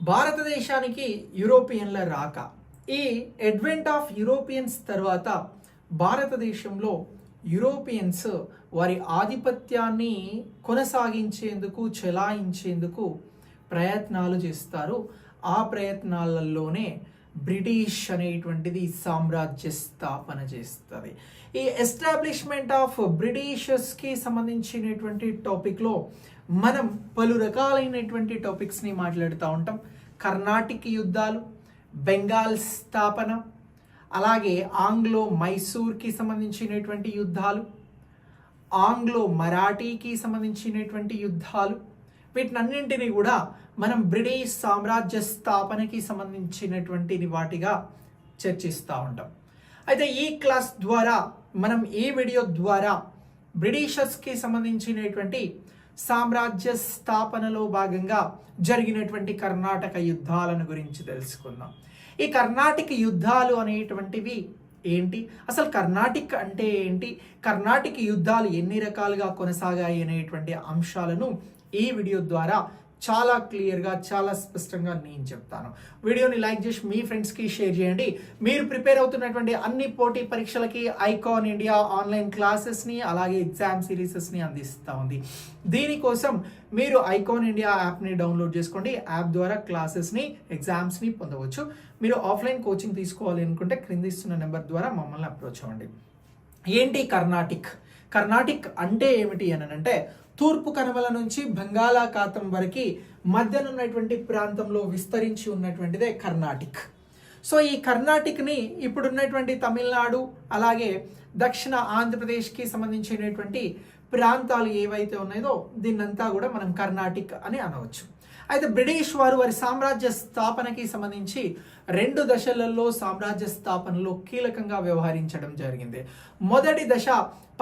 భారతదేశానికి యూరోపియన్ల రాక. ఈ అడ్వెంట్ ఆఫ్ యూరోపియన్స్ తర్వాత భారతదేశంలో యూరోపియన్స్ వారి ఆధిపత్యాన్ని కొనసాగించేందుకు చెలాయించేందుకు ప్రయత్నాలు చేస్తారు. ఆ ప్రయత్నాలలోనే బ్రిటిష్ అనేటువంటిది సామ్రాజ్య స్థాపన చేస్తుంది. ఈ ఎస్టాబ్లిష్మెంట్ ఆఫ్ బ్రిటిషర్స్కి సంబంధించినటువంటి టాపిక్లో మనం పలు రకాలైనటువంటి టాపిక్స్ని మాట్లాడుతూ ఉంటాం. కర్ణాటిక్ యుద్ధాలు, బెంగాల్ స్థాపన, అలాగే ఆంగ్లో మైసూర్కి సంబంధించినటువంటి యుద్ధాలు, ఆంగ్లో మరాఠీకి సంబంధించినటువంటి యుద్ధాలు, వీటినన్నింటినీ కూడా మనం బ్రిటిష్ సామ్రాజ్య స్థాపనకి సంబంధించినటువంటి వాటిగా చర్చిస్తూ ఉంటాం. అయితే ఈ క్లాస్ ద్వారా మనం ఈ వీడియో ద్వారా బ్రిటిషర్స్కి సంబంధించినటువంటి సామ్రాజ్య స్థాపనలో భాగంగా జరిగినటువంటి కర్ణాటక యుద్ధాలను గురించి తెలుసుకుందాం. ఈ కర్ణాటక యుద్ధాలు అనేటువంటివి ఏంటి, అసలు కర్ణాటిక్ అంటే ఏంటి, కర్ణాటక యుద్ధాలు ఎన్ని రకాలుగా కొనసాగాయి అనేటువంటి అంశాలను ఈ వీడియో ద్వారా చాలా క్లియర్గా, చాలా స్పష్టంగా నేను చెప్తాను. వీడియోని లైక్ చేసి మీ ఫ్రెండ్స్కి షేర్ చేయండి. మీరు ప్రిపేర్ అవుతున్నటువంటి అన్ని పోటీ పరీక్షలకి ఐకాన్ ఇండియా ఆన్లైన్ క్లాసెస్ని అలాగే ఎగ్జామ్ సిరీసెస్ని అందిస్తూ ఉంది. దీనికోసం మీరు ఐకాన్ ఇండియా యాప్ని డౌన్లోడ్ చేసుకోండి. యాప్ ద్వారా క్లాసెస్ని, ఎగ్జామ్స్ని పొందవచ్చు. మీరు ఆఫ్లైన్ కోచింగ్ తీసుకోవాలి అనుకుంటే క్రింద ఇస్తున్న నెంబర్ ద్వారా మమ్మల్ని అప్రోచ్ అవ్వండి. ఏంటి కర్ణాటిక్? కర్ణాటిక్ అంటే ఏమిటి అని అంటే తూర్పు కనుమల నుంచి బంగాళాఖాతం వరకు మధ్యనున్నటువంటి ప్రాంతంలో విస్తరించి ఉన్నటువంటిదే కర్ణాటిక్. సో ఈ కర్ణాటిక్ని ఇప్పుడున్నటువంటి తమిళనాడు అలాగే దక్షిణ ఆంధ్రప్రదేశ్కి సంబంధించినటువంటి ప్రాంతాలు ఏవైతే ఉన్నాయో దీన్నంతా కూడా మనం కర్ణాటిక్ అని అనవచ్చు. అయితే బ్రిటిష్ వారు వారి సామ్రాజ్య స్థాపనకి సంబంధించి 2 దశలలో సామ్రాజ్య స్థాపనలో కీలకంగా వ్యవహరించడం జరిగింది. మొదటి దశ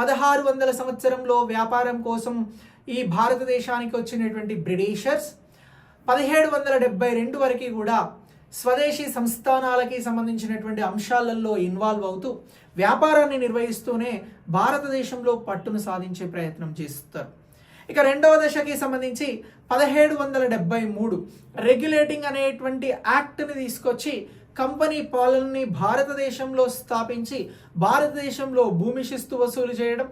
1600 సంవత్సరంలో వ్యాపారం కోసం ఈ భారతదేశానికి వచ్చినటువంటి బ్రిటిషర్స్ 1772 వరకు కూడా స్వదేశీ సంస్థానాలకి సంబంధించినటువంటి అంశాలలో ఇన్వాల్వ్ అవుతూ వ్యాపారాన్ని నిర్వహిస్తూనే భారతదేశంలో పట్టును సాధించే ప్రయత్నం చేస్తారు. ఇక రెండవ దశకి సంబంధించి 1773 రెగ్యులేటింగ్ అనేటువంటి యాక్ట్ని తీసుకొచ్చి కంపెనీ పాలనని భారతదేశంలో స్థాపించి భారతదేశంలో భూమి శిస్తు వసూలు చేయడం,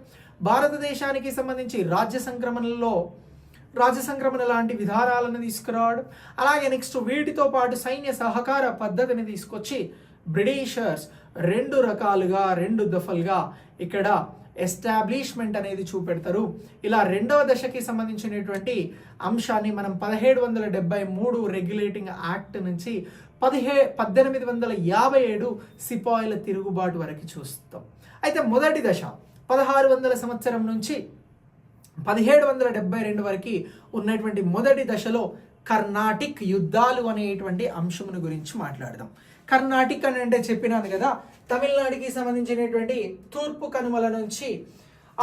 భారతదేశానికి సంబంధించి రాజ్య సంక్రమణ లాంటి విధానాలను తీసుకురావడం, అలాగే నెక్స్ట్ వీటితో పాటు సైన్య సహకార పద్ధతిని తీసుకొచ్చి బ్రిటిషర్స్ 2 రకాలుగా 2 దఫలుగా ఇక్కడ ఎస్టాబ్లిష్మెంట్ అనేది చూపెడతారు. ఇలా రెండవ దశకి సంబంధించినటువంటి అంశాన్ని మనం 1773 రెగ్యులేటింగ్ యాక్ట్ నుంచి 1857 సిపాయిల తిరుగుబాటు వరకు చూస్తాం. అయితే మొదటి దశ 1600 సంవత్సరం నుంచి 1772 వరకు ఉన్నటువంటి మొదటి దశలో కర్ణాటిక్ యుద్ధాలు అనేటువంటి అంశమును గురించి మాట్లాడదాం. కర్ణాటిక్ అని అంటే చెప్పినాను కదా, తమిళనాడుకి సంబంధించినటువంటి తూర్పు కనుమల నుంచి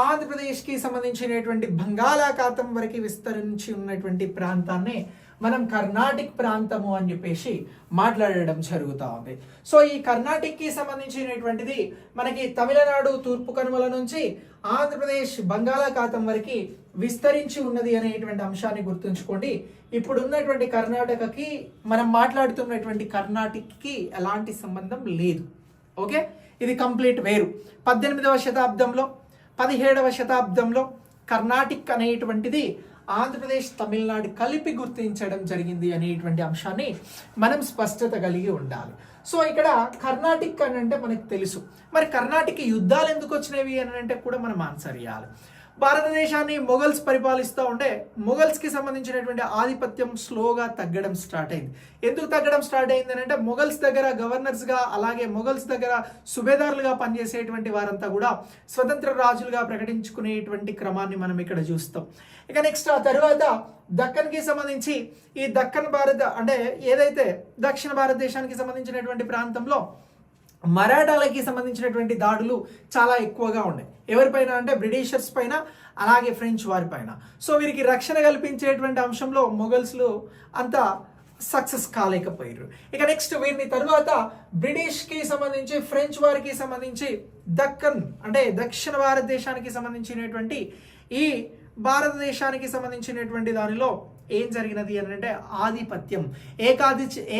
ఆంధ్రప్రదేశ్కి సంబంధించినటువంటి బంగాళాఖాతం వరకు విస్తరించి ఉన్నటువంటి ప్రాంతాన్ని మనం కర్ణాటిక్ ప్రాంతము అని చెప్పేసి మాట్లాడడం జరుగుతూ ఉంది. సో ఈ కర్ణాటిక్కి సంబంధించినటువంటిది మనకి తమిళనాడు తూర్పు కనుమల నుంచి ఆంధ్రప్రదేశ్ బంగాళాఖాతం వరకు విస్తరించి ఉన్నది అనేటువంటి అంశాన్ని గుర్తుంచుకోండి. ఇప్పుడు ఉన్నటువంటి కర్ణాటకకి మనం మాట్లాడుతున్నటువంటి కర్ణాటిక్కి ఎలాంటి సంబంధం లేదు. ఓకే, ఇది కంప్లీట్ వేరు. 18వ శతాబ్దంలో 17వ శతాబ్దంలో కర్ణాటిక్ అనేటువంటిది ఆంధ్రప్రదేశ్ తమిళనాడు కలిపి గుర్తించడం జరిగింది అనేటువంటి అంశాన్ని మనం స్పష్టత కలిగి ఉండాలి. సో ఇక్కడ కర్ణాటిక్ అని అంటే మనకు తెలుసు. మరి కర్ణాటక యుద్ధాలు ఎందుకు వచ్చినవి అని అంటే కూడా మనం ఆన్సర్ ఇవ్వాలి. భారతదేశాన్ని మొఘల్స్ పరిపాలిస్తూ ఉంటే మొఘల్స్కి సంబంధించినటువంటి ఆధిపత్యం స్లోగా తగ్గడం స్టార్ట్ అయింది. ఎందుకు తగ్గడం స్టార్ట్ అయింది అని అంటే మొఘల్స్ దగ్గర గవర్నర్స్గా అలాగే మొఘల్స్ దగ్గర సుబేదారులుగా పనిచేసేటువంటి వారంతా కూడా స్వతంత్ర రాజులుగా ప్రకటించుకునేటువంటి క్రమాన్ని మనం ఇక్కడ చూస్తాం. ఇక నెక్స్ట్ ఆ తర్వాత దక్కన్కి సంబంధించి ఈ దక్కన్ అంటే ఏదైతే దక్షిణ భారతదేశానికి సంబంధించినటువంటి ప్రాంతంలో మరాఠాలకి సంబంధించినటువంటి దాడులు చాలా ఎక్కువగా ఉన్నాయి. ఎవరిపైన అంటే బ్రిటిషర్స్ పైన అలాగే ఫ్రెంచ్ వారి పైన. సో వీరికి రక్షణ కల్పించేటువంటి అంశంలో మొఘల్స్లు అంత సక్సెస్ కాలేకపోయారు. ఇక నెక్స్ట్ వీరిని తర్వాత బ్రిటిష్కి సంబంధించి ఫ్రెంచ్ వారికి సంబంధించి దక్కన్ అంటే దక్షిణ భారతదేశానికి సంబంధించినటువంటి ఈ భారతదేశానికి సంబంధించినటువంటి దానిలో ఏం జరిగినది అని అంటే ఆధిపత్యం,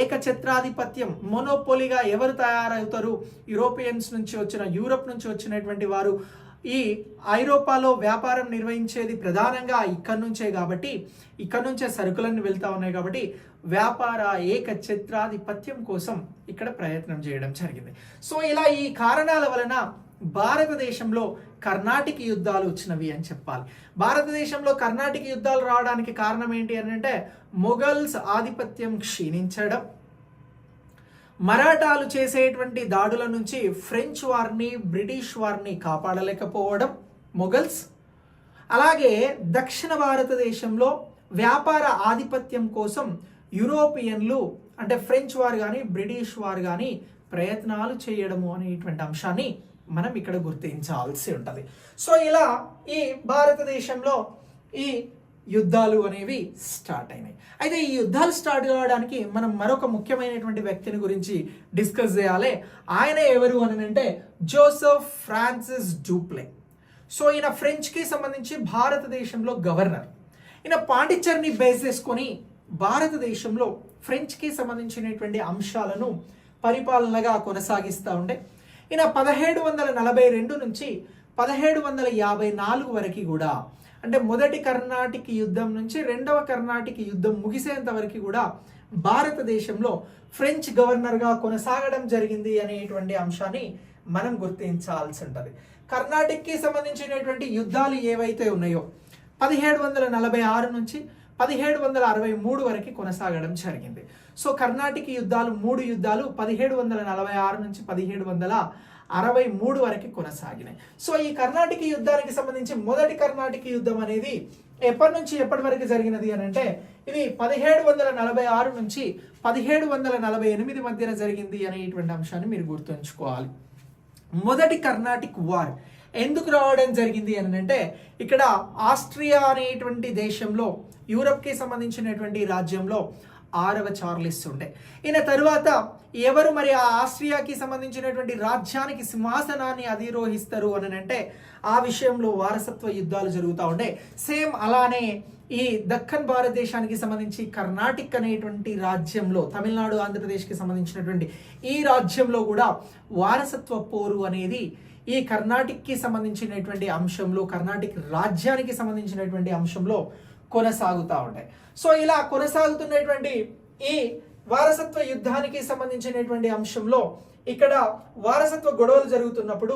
ఏకఛత్రాధిపత్యం, మొనోపోలీగా ఎవరు తయారవుతారు? యూరోపియన్స్ నుంచి వచ్చిన, యూరప్ నుంచి వచ్చినటువంటి వారు ఈ ఐరోపాలో వ్యాపారం నిర్వహించేది ప్రధానంగా ఇక్కడ నుంచే కాబట్టి, ఇక్కడ నుంచే సరుకులన్నీ వెళ్తా ఉన్నాయి కాబట్టి వ్యాపార ఏకఛత్రాధిపత్యం కోసం ఇక్కడ ప్రయత్నం చేయడం జరిగింది. సో ఇలా ఈ కారణాల వలన భారతదేశంలో కర్ణాటిక యుద్ధాలు వచ్చినవి అని చెప్పాలి. భారతదేశంలో కర్ణాటిక యుద్ధాలు రావడానికి కారణం ఏంటి అని అంటే మొఘల్స్ ఆధిపత్యం క్షీణించడం, మరాఠాలు చేసేటువంటి దాడుల నుంచి ఫ్రెంచ్ వారిని, బ్రిటిష్ వారిని కాపాడలేకపోవడం మొఘల్స్, అలాగే దక్షిణ భారతదేశంలో వ్యాపార ఆధిపత్యం కోసం యూరోపియన్లు అంటే ఫ్రెంచ్ వారు కానీ బ్రిటిష్ వారు కానీ ప్రయత్నాలు చేయడము అనేటువంటి అంశాన్ని మనం ఇక్కడ గుర్తించాల్సి ఉంటుంది. సో ఇలా ఈ భారతదేశంలో ఈ యుద్ధాలు అనేవి స్టార్ట్ అయినాయి. అయితే ఈ యుద్ధాలు స్టార్ట్ కావడానికి మనం మరొక ముఖ్యమైనటువంటి వ్యక్తిని గురించి డిస్కస్ చేయాలి. ఆయన ఎవరు అని అంటే జోసెఫ్ ఫ్రాన్సిస్ డూప్లే. సో ఈయన ఫ్రెంచ్కి సంబంధించి భారతదేశంలో గవర్నర్. ఈయన పాండిచ్చేరిని బేస్ చేసుకొని భారతదేశంలో ఫ్రెంచ్కి సంబంధించినటువంటి అంశాలను పరిపాలనగా కొనసాగిస్తూ ఉండే. ఈయన 1742 నుంచి 1754 వరకు కూడా, అంటే మొదటి కర్ణాటిక యుద్ధం నుంచి రెండవ కర్ణాటిక యుద్ధం ముగిసేంత వరకు కూడా భారతదేశంలో ఫ్రెంచ్ గవర్నర్గా కొనసాగడం జరిగింది అనేటువంటి అంశాన్ని మనం గుర్తించాల్సి ఉంటుంది. కర్ణాటిక్కి సంబంధించినటువంటి యుద్ధాలు ఏవైతే ఉన్నాయో 1746 నుంచి 1763 వరకు కొనసాగడం జరిగింది. సో కర్ణాటిక యుద్ధాలు 3 యుద్ధాలు 1746 నుంచి 1763 వరకు కొనసాగినాయి. సో ఈ కర్ణాటిక యుద్ధానికి సంబంధించి మొదటి కర్ణాటిక యుద్ధం అనేది ఎప్పటి నుంచి ఎప్పటి వరకు జరిగినది అని అంటే ఇది 1746 నుంచి 1748 మధ్యన జరిగింది అనేటువంటి అంశాన్ని మీరు గుర్తుంచుకోవాలి. మొదటి కర్ణాటిక్ వార్ ఎందుకు రావడం జరిగింది అని అంటే ఇక్కడ ఆస్ట్రియా అనేటువంటి దేశంలో, యూరప్కి సంబంధించినటువంటి రాజ్యంలో 6వ చార్లెస్ ఉండే. ఈయన తరువాత ఎవరు మరి ఆ ఆస్ట్రియాకి సంబంధించినటువంటి రాజ్యానికి సింహాసనాన్ని అధిరోహిస్తారు అని అంటే ఆ విషయంలో వారసత్వ యుద్ధాలు జరుగుతూ ఉండే. సేమ్ అలానే ఈ దక్కన్ భారతదేశానికి సంబంధించి కర్ణాటిక్ అనేటువంటి రాజ్యంలో, తమిళనాడు ఆంధ్రప్రదేశ్కి సంబంధించినటువంటి ఈ రాజ్యంలో కూడా వారసత్వ పోరు అనేది ఈ కర్ణాటిక్కి సంబంధించినటువంటి అంశంలో, కర్ణాటిక్ రాజ్యానికి సంబంధించినటువంటి అంశంలో కొనసాగుతూ ఉంటాయి. సో ఇలా కొనసాగుతున్నటువంటి ఈ వారసత్వ యుద్ధానికి సంబంధించినటువంటి అంశంలో ఇక్కడ వారసత్వ గొడవలు జరుగుతున్నప్పుడు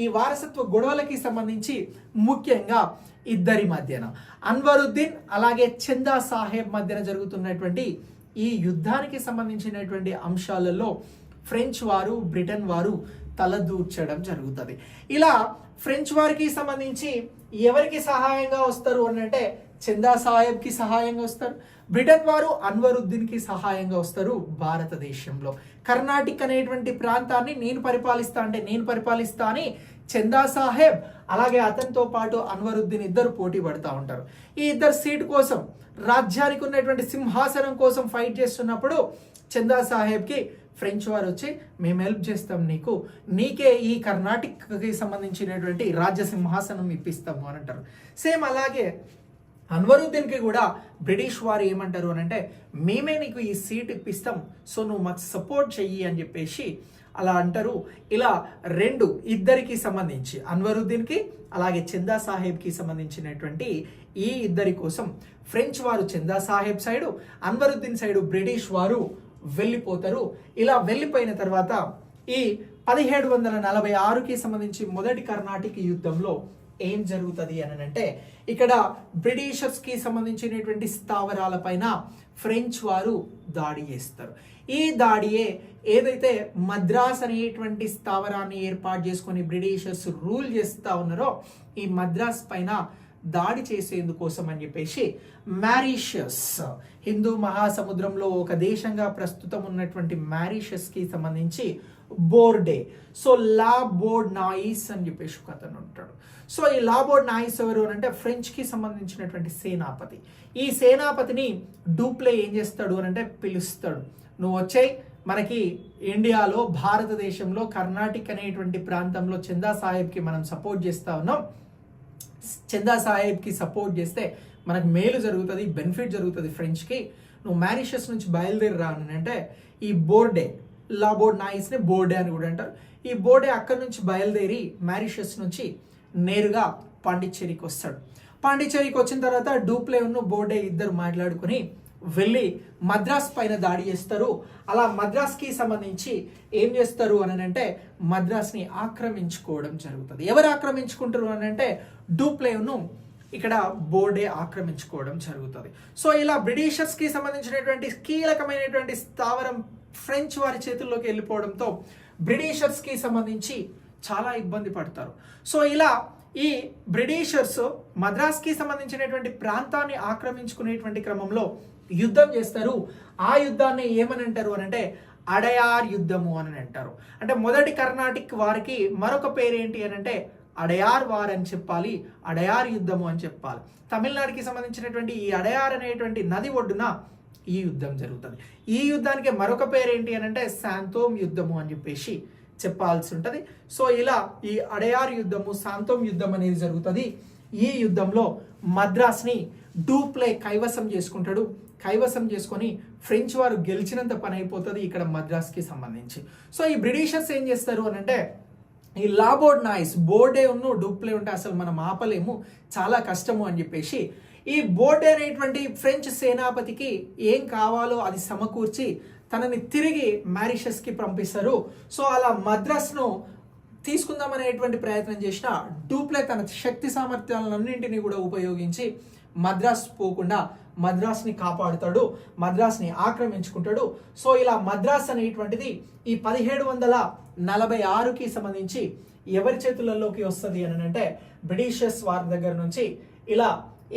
ఈ వారసత్వ గొడవలకి సంబంధించి ముఖ్యంగా ఇద్దరి మధ్యన అన్వరుద్దీన్ అలాగే చందా సాహెబ్ మధ్యన జరుగుతున్నటువంటి ఈ యుద్ధానికి సంబంధించినటువంటి అంశాలలో ఫ్రెంచ్ వారు, బ్రిటన్ వారు తలదూర్చడం జరుగుతుంది. ఇలా ఫ్రెంచ్ వారికి సంబంధించి ఎవరికి సహాయంగా వస్తారు అని అంటే చందా సాహెబ్కి సహాయంగా వస్తారు. బ్రిటన్ వారు అన్వరుద్దీన్కి సహాయంగా వస్తారు. భారతదేశంలో కర్ణాటిక్ అనేటువంటి ప్రాంతాన్ని నేను పరిపాలిస్తా అని చందా సాహెబ్ అలాగే అతనితో పాటు అన్వరుద్దీన్ ఇద్దరు పోటీ పడుతూ ఉంటారు. ఈ ఇద్దరు సీటు కోసం, రాజ్యానికి ఉన్నటువంటి సింహాసనం కోసం ఫైట్ చేస్తున్నప్పుడు చందా సాహెబ్కి ఫ్రెంచ్ వారు వచ్చి మేము హెల్ప్ చేస్తాం, నీకే ఈ కర్ణాటిక్కి సంబంధించినటువంటి రాజ్య సింహాసనం ఇప్పిస్తాము అని అంటారు. సేమ్ అలాగే అన్వరుద్దీన్కి కూడా బ్రిటిష్ వారు ఏమంటారు అని అంటే మేమే నీకు ఈ సీట్ ఇప్పిస్తాం, సో నువ్వు మాకు సపోర్ట్ చెయ్యి అని చెప్పేసి అలా అంటారు. ఇలా ఇద్దరికి సంబంధించి అన్వరుద్దీన్కి అలాగే చందా సాహెబ్కి సంబంధించినటువంటి ఈ ఇద్దరి కోసం ఫ్రెంచ్ వారు చందా Saheb side, Anwaruddin side British వారు వెళ్ళిపోతారు. ఇలా వెళ్ళిపోయిన తర్వాత ఈ 1746కి సంబంధించి మొదటి కర్ణాటిక యుద్ధంలో ఏం జరుగుతుంది అని అంటే ఇక్కడ బ్రిటిషర్స్కి సంబంధించినటువంటి స్థావరాల పైన ఫ్రెంచ్ వారు దాడి చేస్తారు. ఈ దాడియే ఏదైతే మద్రాస్ అనేటువంటి స్థావరాన్ని ఏర్పాటు చేసుకొని బ్రిటిషర్స్ రూల్ చేస్తూ ఉన్నారో ఈ మద్రాస్ పైన దాడి చేసేందుకోసం అని చెప్పేసి మారిషస్, హిందూ మహాసముద్రంలో ఒక దేశంగా ప్రస్తుతం ఉన్నటువంటి మారిషస్కి సంబంధించి బోర్డే, సో లా బోర్డ్ నాయిస్ అని చెప్పేసి ఒక అతను ఉంటాడు. సో ఈ లా బోర్డ్ నాయిస్ ఎవరు అని అంటే ఫ్రెంచ్కి సంబంధించినటువంటి సేనాపతి. ఈ సేనాపతిని డూప్లే ఏం చేస్తాడు అని అంటే పిలుస్తాడు, నువ్వు వచ్చే మనకి ఇండియాలో భారతదేశంలో కర్ణాటిక్ అనేటువంటి ప్రాంతంలో చందా సాహెబ్కి మనం సపోర్ట్ చేస్తా ఉన్నాం, చందా సాహెబ్కి సపోర్ట్ చేస్తే మనకు మేలు జరుగుతుంది, బెనిఫిట్ జరుగుతుంది ఫ్రెంచ్కి. నువ్వు మారిషస్ నుంచి బయలుదేరి రాను అంటే ఈ బోర్డే, లాబోర్డ్ నాయిస్ని బోర్డే అని కూడా అంటారు. ఈ బోర్డే అక్కడి నుంచి బయలుదేరి మారిషస్ నుంచి నేరుగా పాండిచ్చేరికి వస్తాడు. పాండిచ్చేరికి వచ్చిన తర్వాత డూప్లే ఉన్న బోర్డే ఇద్దరు మాట్లాడుకుని వెళ్ళి మద్రాస్ పైన దాడి చేస్తారు. అలా మద్రాస్కి సంబంధించి ఏం చేస్తారు అని అంటే మద్రాస్ని ఆక్రమించుకోవడం జరుగుతుంది. ఎవరు ఆక్రమించుకుంటారు అని అంటే డూప్లేను ఇక్కడ బోర్డే ఆక్రమించుకోవడం జరుగుతుంది. సో ఇలా బ్రిటిషర్స్కి సంబంధించినటువంటి కీలకమైనటువంటి స్థావరం ఫ్రెంచ్ వారి చేతుల్లోకి వెళ్ళిపోవడంతో బ్రిటిషర్స్కి సంబంధించి చాలా ఇబ్బంది పడతారు. సో ఇలా ఈ బ్రిటిషర్స్ మద్రాస్కి సంబంధించినటువంటి ప్రాంతాన్ని ఆక్రమించుకునేటువంటి క్రమంలో యుద్ధం చేస్తారు. ఆ యుద్ధాన్ని ఏమని అంటారు అని అంటే అడయార్ యుద్ధము అని అంటారు. అంటే మొదటి కర్ణాటిక్ వారికి మరొక పేరేంటి అని అంటే అడయార్ వార్ అని చెప్పాలి, అడయార్ యుద్ధము అని చెప్పాలి. తమిళనాడుకి సంబంధించినటువంటి ఈ అడయార్ అనేటువంటి నది ఒడ్డున ఈ యుద్ధం జరుగుతుంది. ఈ యుద్ధానికి మరొక పేరేంటి అని అంటే శాంతోమ్ యుద్ధము అని చెప్పేసి చెప్పాల్సి ఉంటుంది. సో ఇలా ఈ అడయార్ యుద్ధము, శాంతోమ్ యుద్ధం అనేది జరుగుతుంది. ఈ యుద్ధంలో మద్రాస్ని డూప్లే కైవసం చేసుకుంటాడు. కైవసం చేసుకొని ఫ్రెంచ్ వారు గెలిచినంత పని అయిపోతుంది ఇక్కడ మద్రాస్కి సంబంధించి. సో ఈ బ్రిటిషర్స్ ఏం చేస్తారు అని అంటే ఈ లాబోర్డ్ నాయిస్, బోర్డే ఉన్న డూప్లే ఉంటే అసలు మనం ఆపలేము, చాలా కష్టము అని చెప్పేసి ఈ బోర్డే అనేటువంటి ఫ్రెంచ్ సేనాపతికి ఏం కావాలో అది సమకూర్చి తనని తిరిగి మారిషస్కి పంపిస్తారు. సో అలా మద్రాస్ను తీసుకుందామనేటువంటి ప్రయత్నం చేసిన డూప్లే తన శక్తి సామర్థ్యాలన్నింటినీ కూడా ఉపయోగించి మద్రాస్ పోకుండా మద్రాస్ని కాపాడుతాడు, మద్రాస్ని ఆక్రమించుకుంటాడు. సో ఇలా మద్రాస్ అనేటువంటిది ఈ 1746కి సంబంధించి ఎవరి చేతులలోకి వస్తుంది అని అంటే బ్రిటిషర్స్ వారి దగ్గర నుంచి ఇలా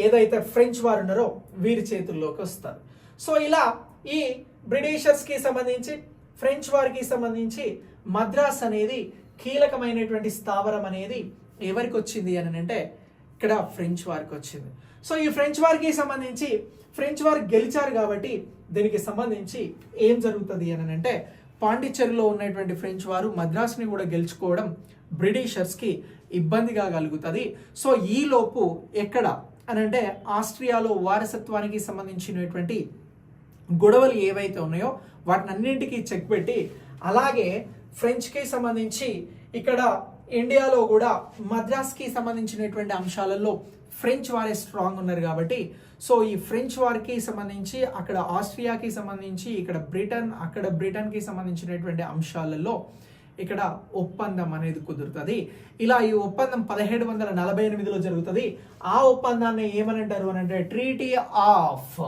ఏదైతే ఫ్రెంచ్ వారు ఉన్నారో వీరి చేతుల్లోకి వస్తారు. సో ఇలా ఈ బ్రిటిషర్స్కి సంబంధించి ఫ్రెంచ్ వారికి సంబంధించి మద్రాస్ అనేది కీలకమైనటువంటి స్థావరం అనేది ఎవరికి వచ్చింది అని అంటే ఇక్కడ ఫ్రెంచ్ వారికి వచ్చింది. సో ఈ ఫ్రెంచ్ వారికి సంబంధించి ఫ్రెంచ్ వారు గెలిచారు కాబట్టి దీనికి సంబంధించి ఏం జరుగుతుంది అని అంటే పాండిచ్చేరిలో ఉన్నటువంటి ఫ్రెంచ్ వారు మద్రాస్ని కూడా గెలుచుకోవడం బ్రిటిషర్స్కి ఇబ్బందిగా కలుగుతుంది. సో ఈ లోపు ఎక్కడ అని అంటే ఆస్ట్రియాలో వారసత్వానికి సంబంధించినటువంటి గొడవలు ఏవైతే ఉన్నాయో వాటిని అన్నింటికి చెక్ పెట్టి అలాగే ఫ్రెంచ్కి సంబంధించి ఇక్కడ ఇండియాలో కూడా మద్రాస్కి సంబంధించినటువంటి అంశాలలో ఫ్రెంచ్ వారే స్ట్రాంగ్ ఉన్నారు కాబట్టి సో ఈ ఫ్రెంచ్ వారికి సంబంధించి అక్కడ ఆస్ట్రియాకి సంబంధించి ఇక్కడ బ్రిటన్, అక్కడ బ్రిటన్కి సంబంధించినటువంటి అంశాలలో ఇక్కడ ఒప్పందం అనేది కుదురుతుంది. ఇలా ఈ ఒప్పందం 1748లో జరుగుతుంది. ఆ ఒప్పందాన్ని ఏమని అంటారు అని అంటే ట్రీటీ ఆఫ్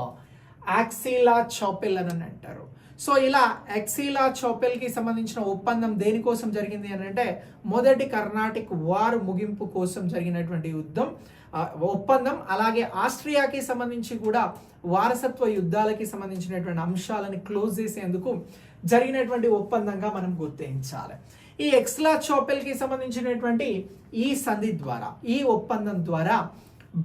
ఆక్సిలా చాపెల్ అని అంటారు. సో ఇలా ఆక్సిలా చాపెల్కి సంబంధించిన ఒప్పందం దేనికోసం జరిగింది అని అంటే మొదటి కర్ణాటిక్ వార్ ముగింపు కోసం జరిగినటువంటి ఒప్పందం. అలాగే ఆస్ట్రియాకి సంబంధించి కూడా వారసత్వ యుద్ధాలకి సంబంధించినటువంటి అంశాలను క్లోజ్ చేసేందుకు జరిగినటువంటి ఒప్పందంగా మనం గుర్తించాలి. ఈ ఎక్స్లా చాపెల్కి సంబంధించినటువంటి ఈ సంధి ద్వారా, ఈ ఒప్పందం ద్వారా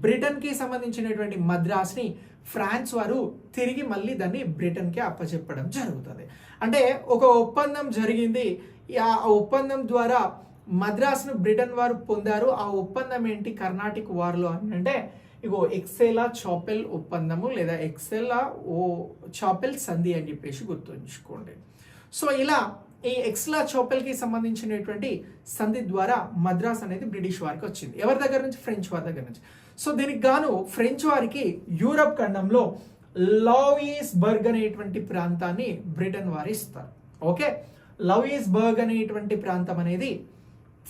బ్రిటన్కి సంబంధించినటువంటి మద్రాస్ని ఫ్రాన్స్ వారు తిరిగి మళ్ళీ దాన్ని బ్రిటన్కి అప్పచెప్పడం జరుగుతుంది. అంటే ఒక ఒప్పందం జరిగింది, ఆ ఒప్పందం ద్వారా మద్రాస్ను బ్రిటన్ వారు పొందారు. ఆ ఒప్పందం ఏంటి కర్ణాటిక్ వార్లో అంటే ఇగో ఎక్సెలా చాపెల్ ఒప్పందము లేదా ఎక్సెలా చాపెల్ సంధి అని చెప్పేసి గుర్తుంచుకోండి. సో ఇలా ఈ ఎక్స్లా చాపెల్కి సంబంధించినటువంటి సంధి ద్వారా మద్రాస్ అనేది బ్రిటిష్ వారికి వచ్చింది. ఎవరి దగ్గర నుంచి? ఫ్రెంచ్ వారి దగ్గర నుంచి. సో దీనికి గాను ఫ్రెంచ్ వారికి యూరప్ ఖండంలో లౌయిస్బర్గ్ అనేటువంటి ప్రాంతాన్ని బ్రిటన్ వారు ఇస్తారు. ఓకే, లౌయిస్బర్గ్ అనేటువంటి ప్రాంతం అనేది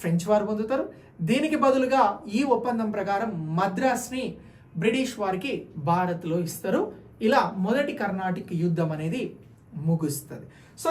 ఫ్రెంచ్ వారు పొందుతారు. దీనికి బదులుగా ఈ ఒప్పందం ప్రకారం మద్రాస్ని బ్రిటిష్ వారికి భారత్లో ఇస్తారు. ఇలా మొదటి కర్ణాటిక్ యుద్ధం అనేది ముగుస్తుంది. సో